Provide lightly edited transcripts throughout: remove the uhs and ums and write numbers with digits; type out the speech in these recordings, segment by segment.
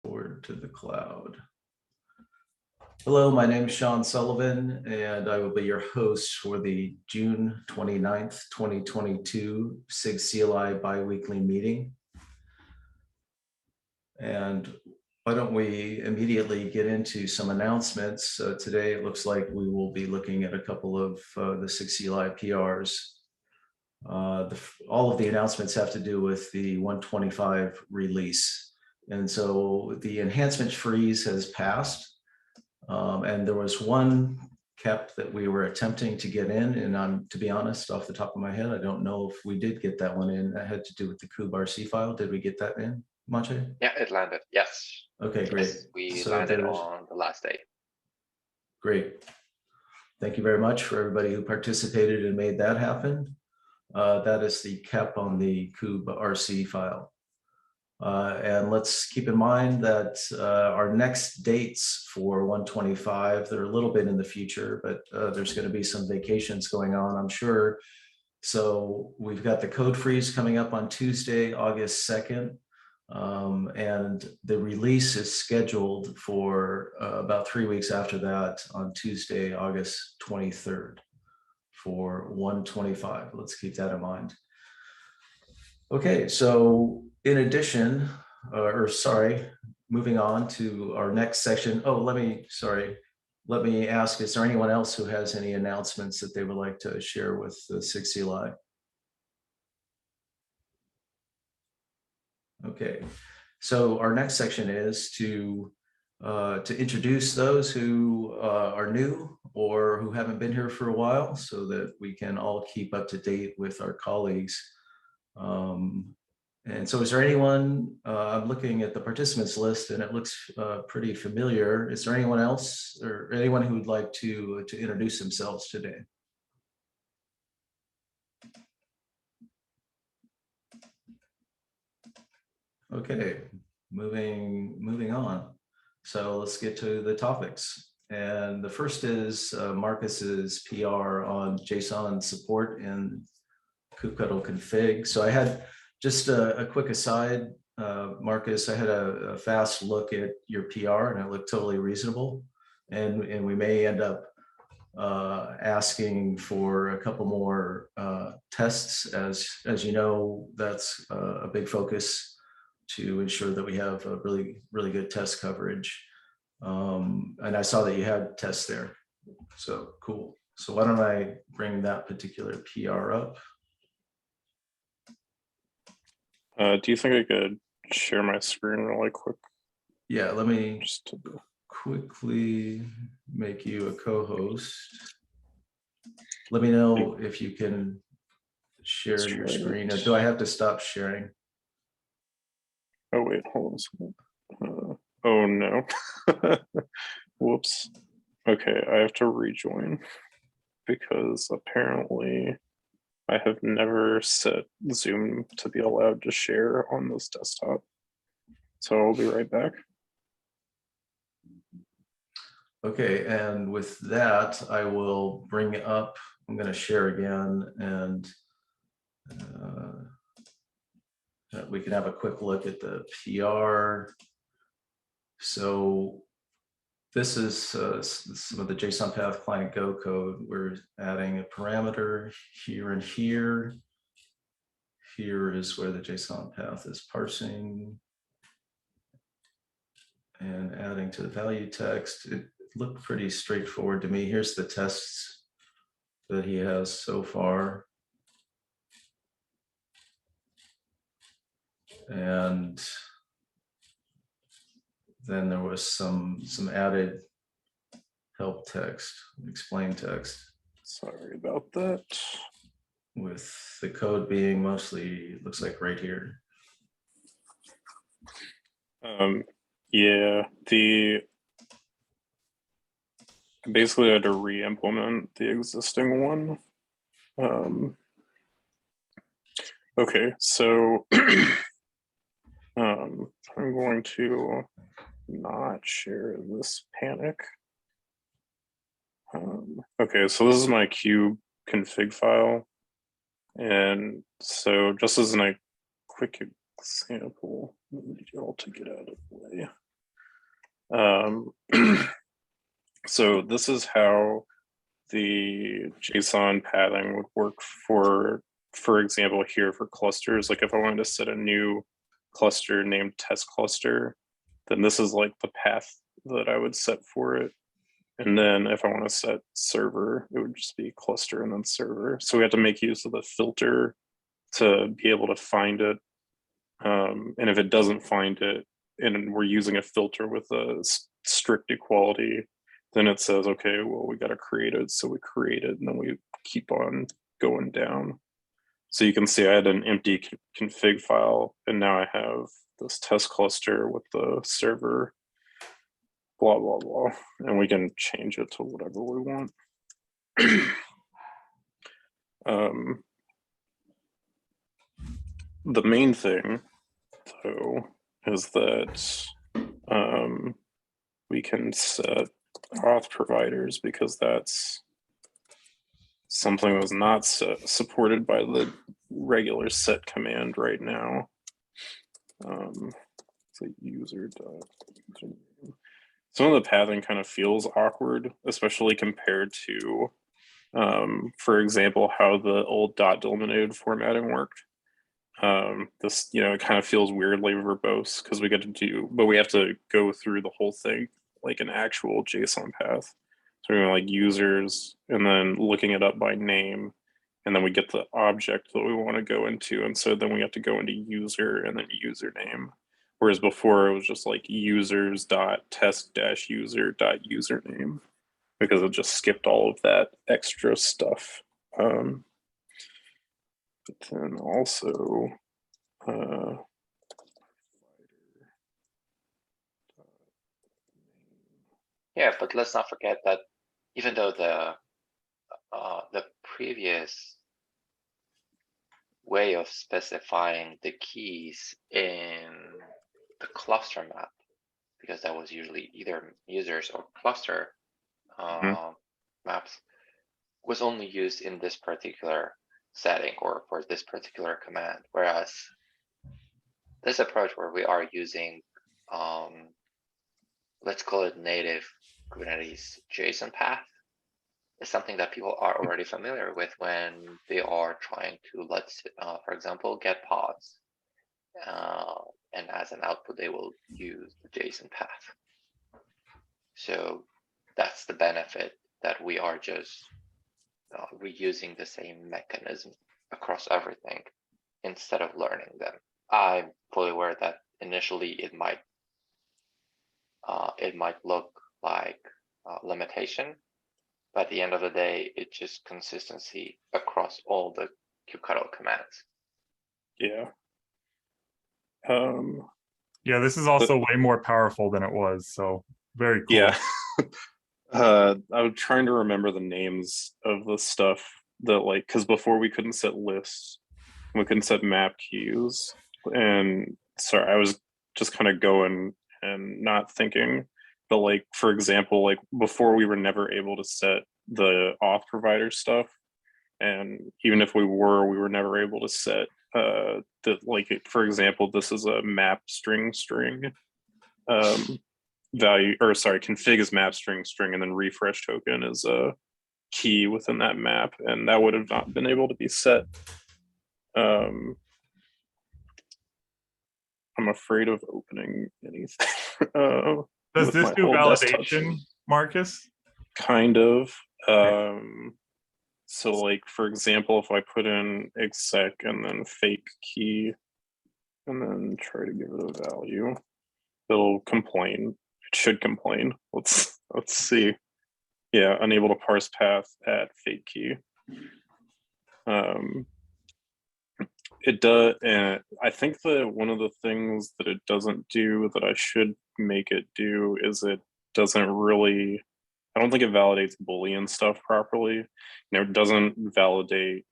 Forward to the cloud. Hello, my name is Sean Sullivan, and I will be your host for the June 29th, 2022 SIG CLI bi-weekly meeting. And why don't we immediately get into some announcements. Today, it looks like we will be looking at a couple of the SIG CLI PRs. All of the announcements have to do with the 125 release. And so the enhancement freeze has passed, and there was one KEP that we were attempting to get in, and to be honest, off the top of my head, I don't know if we did get that one in. That had to do with the kuberc file. Did we get that in, Mache? Yeah, it landed, yes. Okay, great. Yes, we landed on the last day. Great. Thank you very much for everybody who participated and made that happen. That is the KEP on the kuberc file. And let's keep in mind that our next dates for 125, they're a little bit in the future, but there's going to be some vacations going on, I'm sure. So we've got the code freeze coming up on Tuesday, August 2nd. And the release is scheduled for about 3 weeks after that on Tuesday, August 23rd for 125. Let's keep that in mind. Okay, so in addition, moving on to our next section. Oh, let me ask, is there anyone else who has any announcements that they would like to share with the SIG CLI? Okay, so our next section is to introduce those who are new or who haven't been here for a while so that we can all keep up to date with our colleagues. And so is there anyone, I'm looking at the participants list and it looks pretty familiar. Is there anyone else or anyone who would like to introduce themselves today? Okay, moving on. So let's get to the topics. And the first is Marcus's PR on JSON support in kubectl config. So I had just a quick aside, Marcus, I had a fast look at your PR and it looked totally reasonable. And we may end up asking for a couple more tests. As you know, that's a big focus to ensure that we have a really good test coverage. And I saw that you had tests there. So cool. So why don't I bring that particular PR up? Do you think I could share my screen really quick? Yeah, let me just quickly make you a co-host. Let me know if you can share your screen, or do I have to stop sharing? Oh, wait, hold on a second. Oh, no. Whoops. Okay, I have to rejoin because apparently I have never set Zoom to be allowed to share on this desktop. So I'll be right back. Okay, and with that, I will bring up, I'm going to share again, and we can have a quick look at the PR. So this is some of the JSON path client Go code. We're adding a parameter here and here. Here is where the JSON path is parsing and adding to the value text. It looked pretty straightforward to me. Here's the tests that he has so far. And then there was some added help text, explain text. Sorry about that. With the code being mostly, looks like right here. Yeah, basically I had to re-implement the existing one. Okay, so I'm going to not share this panic. Okay, so this is my cube config file. And so just as a quick example, I need you all to get out of the way. So this is how the JSON pathing would work for example, here for clusters. Like if I wanted to set a new cluster named test cluster, then this is like the path that I would set for it. And then if I want to set server, it would just be cluster and then server. So we have to make use of the filter to be able to find it. And if it doesn't find it, and we're using a filter with a strict equality, then it says, okay, well, we got to create it. So we create it, and then we keep on going down. So you can see I had an empty config file, and now I have this test cluster with the server, blah, blah, blah. And we can change it to whatever we want. The main thing, though, is that we can set auth providers, because that's something that was not supported by the regular set command right now. So user. Some of the pathing kind of feels awkward, especially compared to, for example, how the old dot delimited formatting worked. This, it kind of feels weirdly verbose because we get to do, but we have to go through the whole thing like an actual JSON path. So we're like users and then looking it up by name, and then we get the object that we want to go into. And so then we have to go into user and then username. Whereas before it was just like users dot test dash user dot username, because it just skipped all of that extra stuff. But then also, Yeah, but let's not forget that even though the previous way of specifying the keys in the cluster map, because that was usually either users or cluster maps, was only used in this particular setting or for this particular command. Whereas this approach where we are using, let's call it native Kubernetes JSON path, is something that people are already familiar with when they are trying to, for example, get pods. And as an output, they will use the JSON path. So that's the benefit, that we are just reusing the same mechanism across everything instead of learning them. I'm fully aware that initially it might look like a limitation, but at the end of the day, it's just consistency across all the kubectl commands. Yeah. Yeah, this is also way more powerful than it was, so very cool. Yeah. I was trying to remember the names of the stuff that, like, because before we couldn't set lists, we couldn't set map keys, and sorry, I was just kind of going and not thinking, but like, for example, like before we were never able to set the auth provider stuff, and even if we were never able to set that, like, for example, this is a map string value, or sorry, config is map string, and then refresh token is a key within that map, and that would have not been able to be set. I'm afraid of opening anything. Does this do validation, Marcus? Kind of. So like, for example, if I put in exec and then fake key and then try to give it a value, it'll complain. It should complain. Let's see. Yeah, unable to parse path at fake key. It does, and I think that one of the things that it doesn't do that I should make it do is it doesn't really, I don't think it validates Boolean stuff properly. It doesn't validate,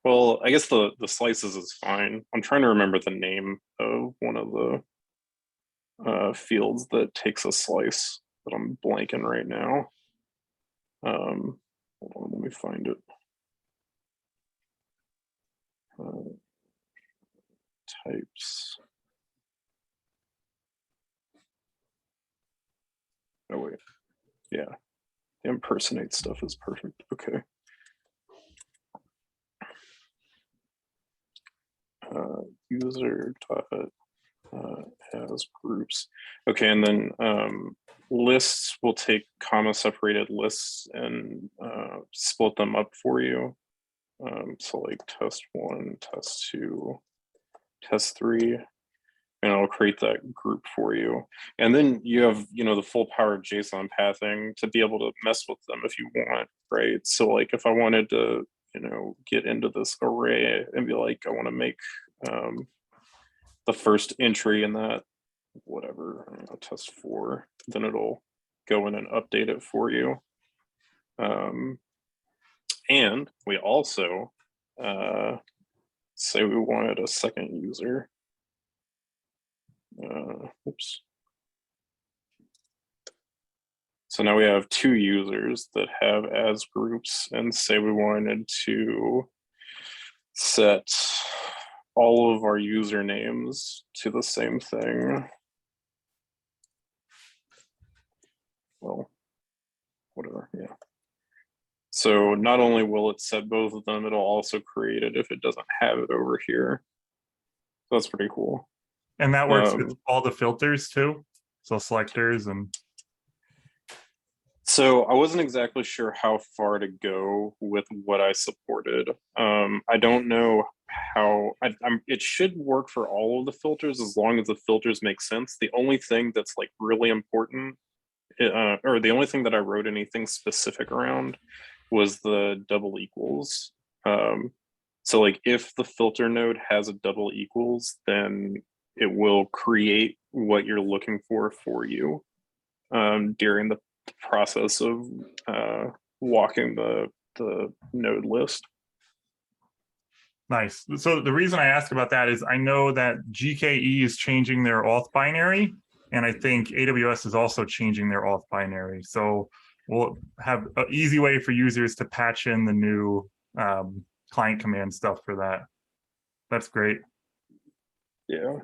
well, I guess the slices is fine. I'm trying to remember the name of one of the fields that takes a slice, but I'm blanking right now. Hold on, let me find it. Types. Oh wait, yeah, the impersonate stuff is perfect. Okay. User dot as groups. Okay, and then lists will take comma separated lists and split them up for you. So like test1, test2, test3, and I'll create that group for you. And then you have, the full power of JSON pathing to be able to mess with them if you want, right? So like if I wanted to, get into this array and be like, I want to make the first entry in that, whatever, test4, then it'll go in and update it for you. And we also say we wanted a second user. Oops. So now we have 2 users that have as groups, and say we wanted to set all of our usernames to the same thing. Well, whatever, yeah. So not only will it set both of them, it'll also create it if it doesn't have it over here. So that's pretty cool. And that works with all the filters too. So selectors and. So I wasn't exactly sure how far to go with what I supported. I don't know how, it should work for all of the filters as long as the filters make sense. The only thing that's like really important, or the only thing that I wrote anything specific around was the double equals. So like if the filter node has a double equals, then it will create what you're looking for you during the process of walking the node list. Nice. So the reason I ask about that is I know that GKE is changing their auth binary, and I think AWS is also changing their auth binary. So we'll have an easy way for users to patch in the new client command stuff for that. That's great. Yeah.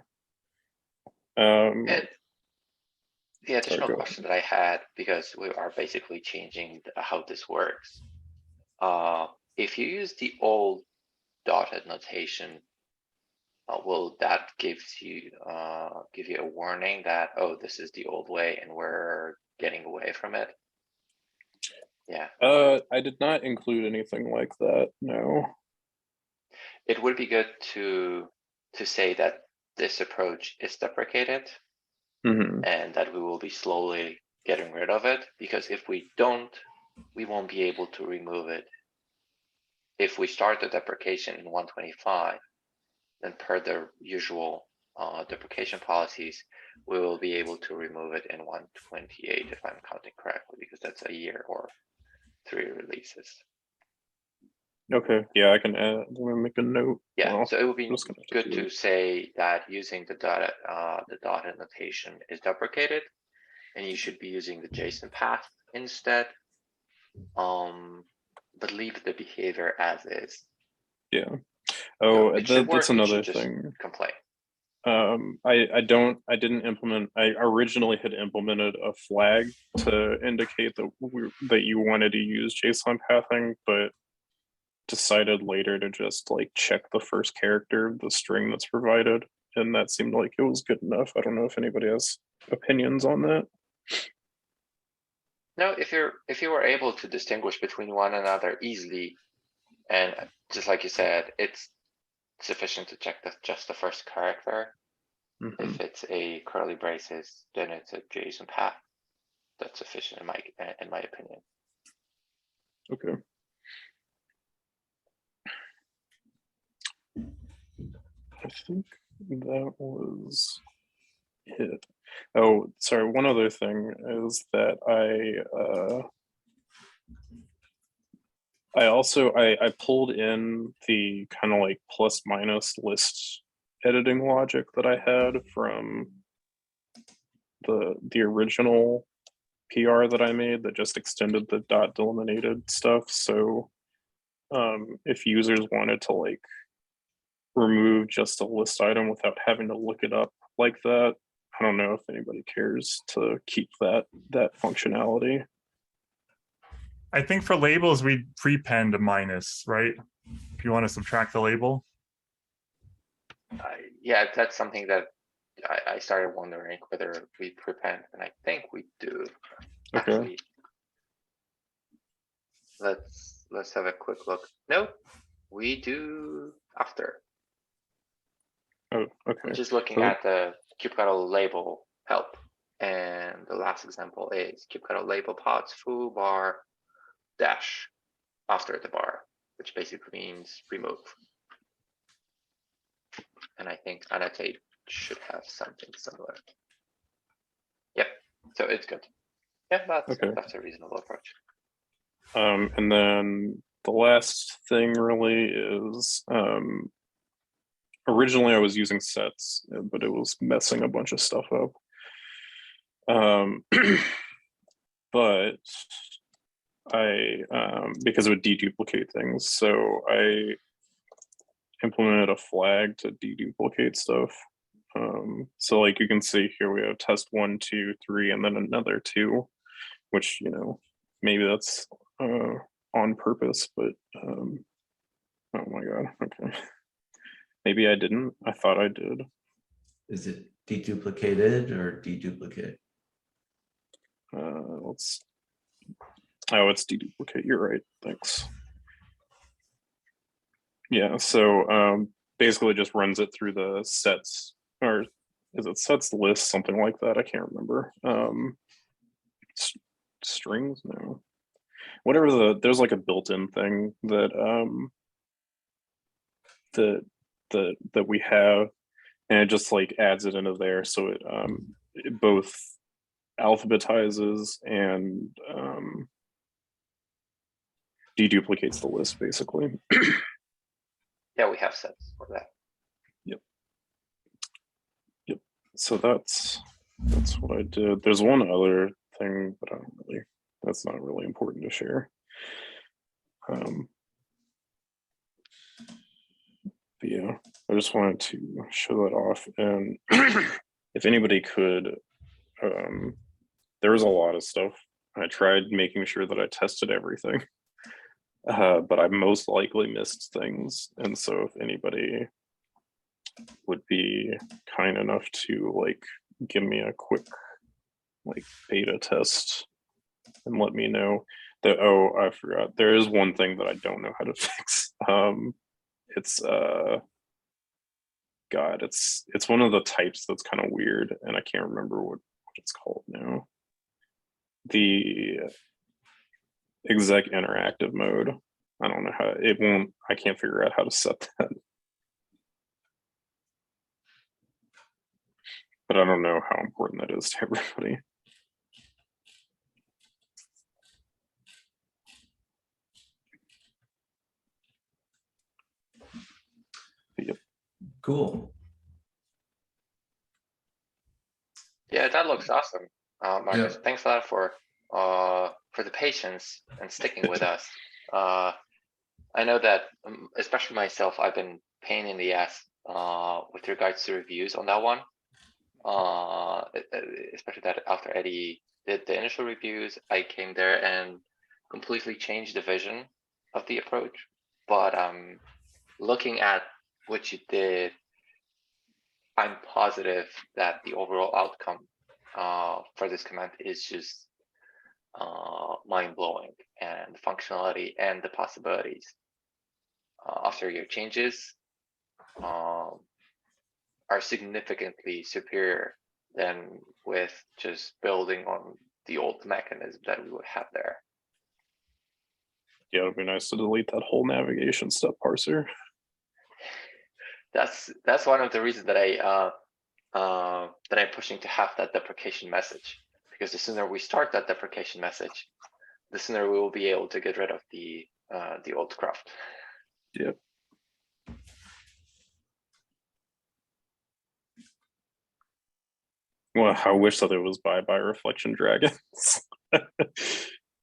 And the additional go question that I had, because we are basically changing how this works. If you use the old dotted notation, will that give you a warning that, oh, this is the old way and we're getting away from it? Yeah. I did not include anything like that, no. It would be good to say that this approach is deprecated, and that we will be slowly getting rid of it, because if we don't, we won't be able to remove it. If we start the deprecation in 125, then per the usual deprecation policies, we will be able to remove it in 128 if I'm counting correctly, because that's a year or 3 releases. Okay, yeah, I can add, I'm gonna make a note. Yeah, well, so it would be good do to say that using the dotted notation is deprecated, and you should be using the JSON path instead, but leave the behavior as is. Yeah. Oh, it should work, that's it another should just thing. complain. I didn't implement, I originally had implemented a flag to indicate that you wanted to use JSON pathing, but decided later to just like check the first character of the string that's provided, and that seemed like it was good enough. I don't know if anybody has opinions on that. No, if you were able to distinguish between one another easily, and just like you said, it's sufficient to check just the first character. If it's a curly braces, then it's a JSON path. That's sufficient in my opinion. Okay. I think that was it. Oh, sorry. One other thing is that I pulled in the kind of like plus minus list editing logic that I had from the original PR that I made that just extended the dot delimited stuff. So if users wanted to like remove just a list item without having to look it up like that, I don't know if anybody cares to keep that functionality. I think for labels, we prepend a minus, right? If you want to subtract the label. Yeah, that's something that I started wondering whether we prepend, and I think we do. Okay. Actually, let's have a quick look. Nope, we do after. Oh, I'm okay. just looking So- at the kubectl label help, and the last example is kubectl label pods foo bar dash after the bar, which basically means remove. And I think annotate should have something similar. Yep, so it's good. Yeah, that's a reasonable approach. And then the last thing really is, originally I was using sets, but it was messing a bunch of stuff up. But I, because it would deduplicate things, so I implemented a flag to deduplicate stuff. So like you can see here, we have test 1, 2, 3, and then another 2, which, you know, maybe that's on purpose, but oh my God, okay. Maybe I didn't, I thought I did. Is it deduplicated or deduplicate? Let's, oh, it's deduplicate, you're right, thanks. Yeah, so basically just runs it through the sets, or is it sets list, something like that, I can't remember. Strings, no. Whatever there's like a built-in thing that that we have, and it just like adds it into there, so it both alphabetizes and deduplicates the list basically. Yeah, we have sets for that. Yep. So that's what I did. There's one other thing, but that's not really important to share. But yeah, I just wanted to show that off, and if anybody could, there was a lot of stuff. I tried making sure that I tested everything, but I most likely missed things, and so if anybody would be kind enough to like give me a quick like beta test and let me know that, oh, I forgot, there is one thing that I don't know how to fix. It's God, it's one of the types that's kind of weird, and I can't remember what it's called now. The exec interactive mode. I don't know how it won't. I can't figure out how to set that. But I don't know how important that is to everybody. Yep. Cool. Yeah, that looks awesome, Marcus. Yeah. Thanks a lot for the patience and sticking with us. I know that, especially myself, I've been pain in the ass with regards to reviews on that one. Especially that after Eddie did the initial reviews, I came there and completely changed the vision of the approach. But looking at what you did, I'm positive that the overall outcome for this command is just mind-blowing, and the functionality and the possibilities after your changes are significantly superior than with just building on the old mechanism that we would have there. Yeah, it'd be nice to delete that whole navigation step parser. That's one of the reasons that I'm pushing to have that deprecation message, because the sooner we start that deprecation message, the sooner we will be able to get rid of the old craft. Yep. Well, I wish that it was bye reflection dragons.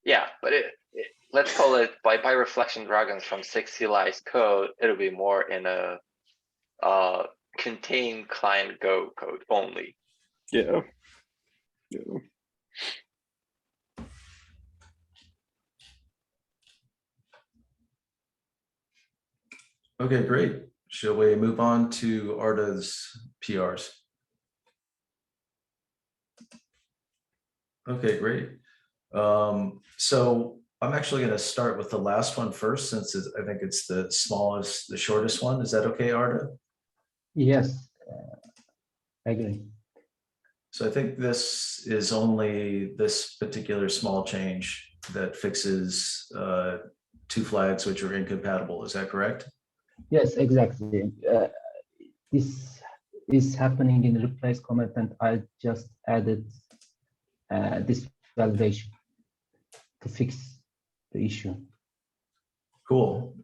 Yeah, but let's call it bye reflection dragons from SIG CLI's code. It'll be more in a contain client go code only. Yeah. Yeah. Okay, great. Shall we move on to Arda's PRs? Okay, great. So I'm actually going to start with the last one first, since I think it's the smallest, the shortest one. Is that okay, Arda? Yes, I agree. So I think this is only this particular small change that fixes two flags which are incompatible. Is that correct? Yes, exactly. This is happening in replace comment, and I just added this validation to fix the issue. Cool.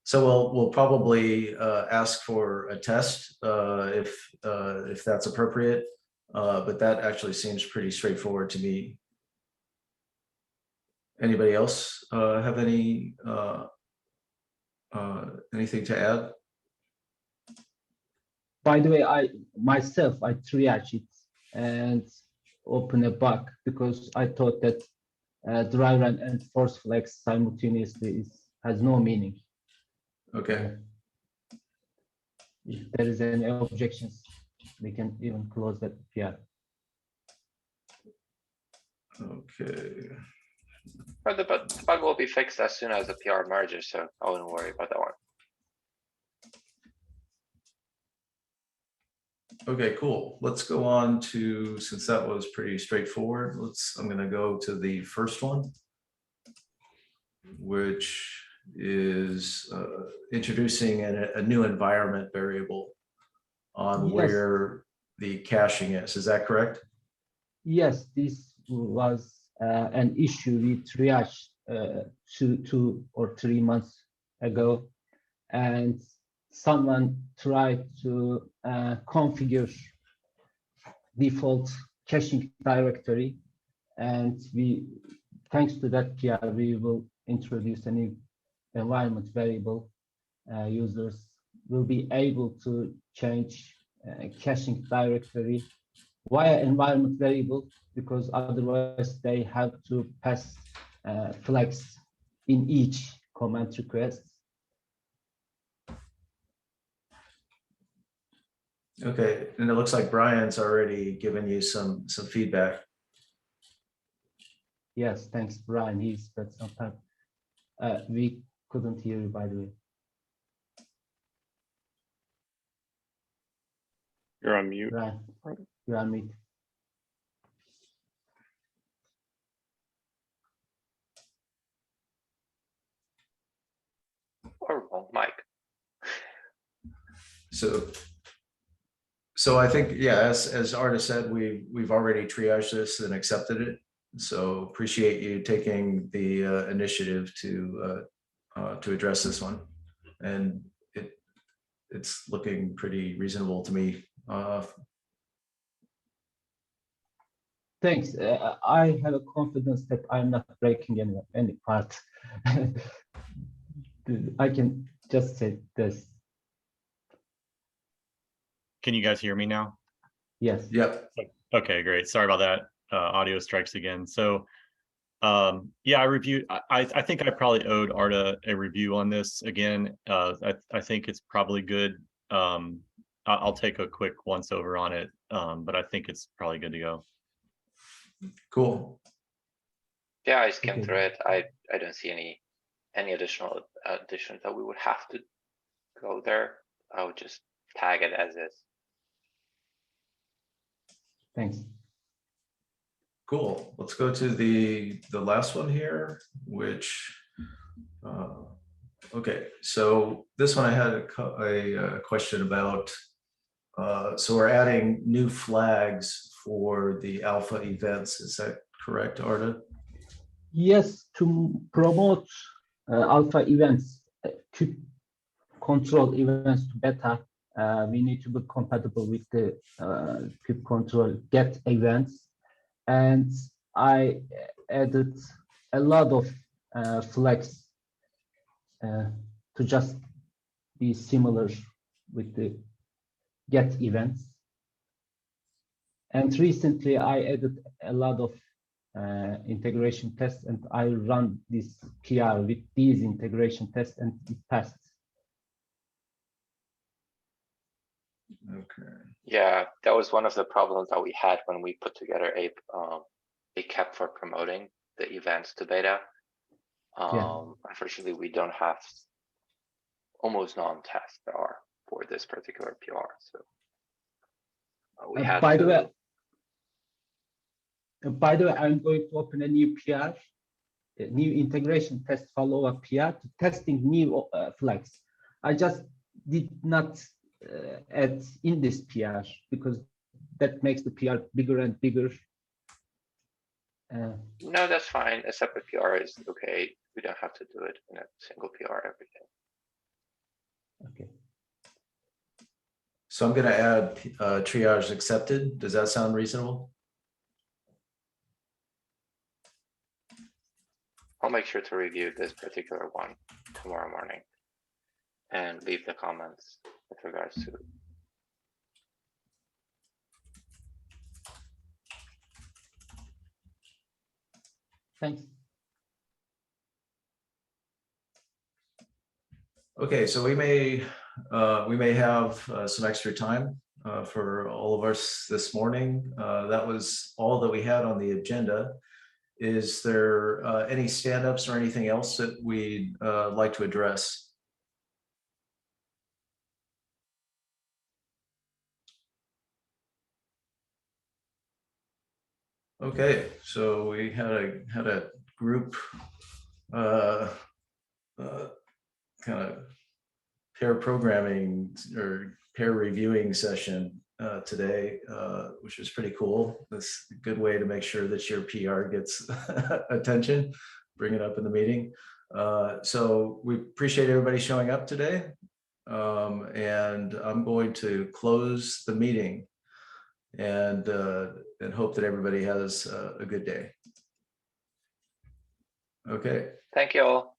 So we'll probably ask for a test if that's appropriate, but that actually seems pretty straightforward to me. Anybody else have anything to add? By the way, I triage it and open a bug because I thought that driver and force flags simultaneously has no meaning. Okay. If there is any objections, we can even close that PR. Okay. But the bug will be fixed as soon as the PR merges, so I wouldn't worry about that one. Okay, cool. Let's go on to, since that was pretty straightforward, I'm going to go to the first one, which is introducing a new environment variable on Yes. where the caching is. Is that correct? Yes, this was an issue we triaged 2 or 3 months ago, and someone tried to configure default caching directory, and thanks to that PR, we will introduce a new environment variable. Users will be able to change caching directory via environment variable, because otherwise they have to pass flags in each command request. Okay, and it looks like Brian's already given you some feedback. Yes, thanks, Brian. He spent some time. We couldn't hear you, by the way. You're on mute. Brian, you're on mute. Or wrong mic. So I think, yeah, as Arda said, we've already triaged this and accepted it. So appreciate you taking the initiative to address this one, and it's looking pretty reasonable to me. Thanks. I have a confidence that I'm not breaking any part. I can just say this. Can you guys hear me now? Yes. Yep. Okay, great. Sorry about that. Audio strikes again. So yeah, I reviewed. I think I probably owed Arda a review on this again. I think it's probably good. I'll take a quick once over on it, but I think it's probably good to go. Cool. Yeah, I skimmed Okay. through it. I don't see any additional additions that we would have to go there. I would just tag it as is. Thanks. Cool. Let's go to the last one here, which okay. So this one I had a question about. So we're adding new flags for the alpha events. Is that correct, Arda? Yes, to promote alpha events, to control events to beta, we need to be compatible with the kube control get events. And I added a lot of flags to just be similar with the get events. And recently I added a lot of integration tests, and I run this PR with these integration tests, and it passed. Okay. Yeah, that was one of the problems that we had when we put together a cap for promoting the events to beta. Unfortunately, we don't have almost non-tests that are for this particular PR. So we had By to. the way, I'm going to open a new PR, a new integration test follow-up PR to testing new flags. I just did not add in this PR because that makes the PR bigger and bigger. No, that's fine. A separate PR is okay. We don't have to do it in a single PR every day. Okay. So I'm going to add triage accepted. Does that sound reasonable? I'll make sure to review this particular one tomorrow morning and leave the comments with regards to. Thanks. Okay, so we may have some extra time for all of us this morning. That was all that we had on the agenda. Is there any stand-ups or anything else that we'd like to address? Okay, so we had a group kind of pair programming or pair reviewing session today, which is pretty cool. That's a good way to make sure that your PR gets attention, bring it up in the meeting. So we appreciate everybody showing up today. And I'm going to close the meeting and hope that everybody has a good day. Okay. Thank you all.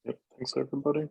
Yep, thanks everybody.